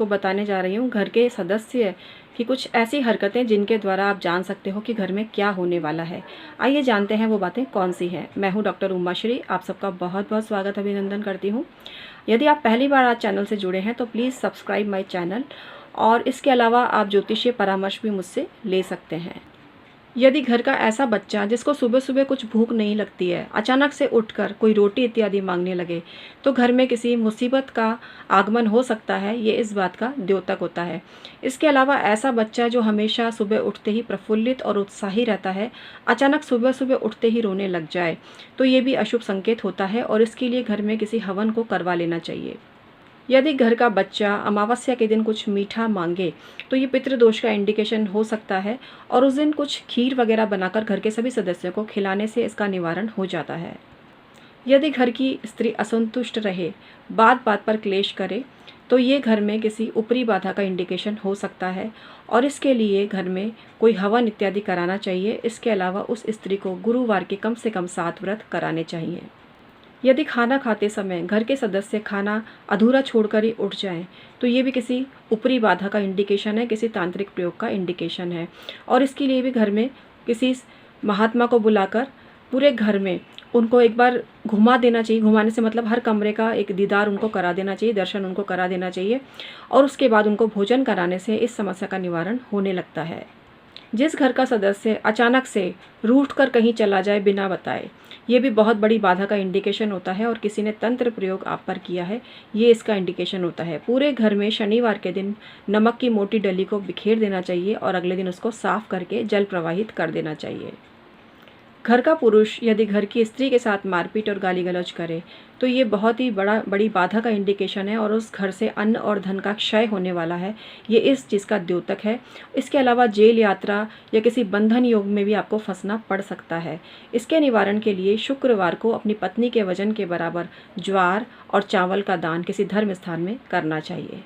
आपको बताने जा रही हूँ घर के सदस्य की कुछ ऐसी हरकतें जिनके द्वारा आप जान सकते हो कि घर में क्या होने वाला है। आइए जानते हैं वो बातें कौन सी हैं। मैं हूँ डॉक्टर उमाश्री, आप सबका बहुत बहुत स्वागत अभिनंदन करती हूँ। यदि आप पहली बार आज चैनल से जुड़े हैं तो प्लीज़ सब्सक्राइब माई चैनल, और इसके अलावा आप ज्योतिषीय परामर्श भी मुझसे ले सकते हैं। यदि घर का ऐसा बच्चा जिसको सुबह सुबह कुछ भूख नहीं लगती है, अचानक से उठकर कोई रोटी इत्यादि मांगने लगे, तो घर में किसी मुसीबत का आगमन हो सकता है। ये इस बात का द्योतक होता है। इसके अलावा ऐसा बच्चा जो हमेशा सुबह उठते ही प्रफुल्लित और उत्साही रहता है, अचानक सुबह सुबह उठते ही रोने लग जाए, तो ये भी अशुभ संकेत होता है और इसके लिए घर में किसी हवन को करवा लेना चाहिए। यदि घर का बच्चा अमावस्या के दिन कुछ मीठा मांगे, तो ये पितृदोष का इंडिकेशन हो सकता है, और उस दिन कुछ खीर वगैरह बनाकर घर के सभी सदस्यों को खिलाने से इसका निवारण हो जाता है। यदि घर की स्त्री असंतुष्ट रहे, बात बात पर क्लेश करे, तो ये घर में किसी ऊपरी बाधा का इंडिकेशन हो सकता है, और इसके लिए घर में कोई हवन इत्यादि कराना चाहिए। इसके अलावा उस स्त्री को गुरुवार के कम से कम 7 व्रत कराने चाहिए। यदि खाना खाते समय घर के सदस्य खाना अधूरा छोड़कर ही उठ जाएं, तो ये भी किसी ऊपरी बाधा का इंडिकेशन है, किसी तांत्रिक प्रयोग का इंडिकेशन है। और इसके लिए भी घर में किसी महात्मा को बुलाकर पूरे घर में उनको एक बार घुमा देना चाहिए। घुमाने से मतलब हर कमरे का एक दीदार उनको करा देना चाहिए, दर्शन उनको करा देना चाहिए, और उसके बाद उनको भोजन कराने से इस समस्या का निवारण होने लगता है। जिस घर का सदस्य अचानक से रूठ कर कहीं चला जाए बिना बताए, ये भी बहुत बड़ी बाधा का इंडिकेशन होता है, और किसी ने तंत्र प्रयोग आप पर किया है, ये इसका इंडिकेशन होता है। पूरे घर में शनिवार के दिन नमक की मोटी डली को बिखेर देना चाहिए और अगले दिन उसको साफ करके जल प्रवाहित कर देना चाहिए। घर का पुरुष यदि घर की स्त्री के साथ मारपीट और गाली गलौज करे, तो ये बहुत ही बड़ी बाधा का इंडिकेशन है, और उस घर से अन्न और धन का क्षय होने वाला है। ये इस चीज़ का द्योतक है। इसके अलावा जेल यात्रा या किसी बंधन योग में भी आपको फंसना पड़ सकता है। इसके निवारण के लिए शुक्रवार को अपनी पत्नी के वजन के बराबर ज्वार और चावल का दान किसी धर्म स्थान में करना चाहिए।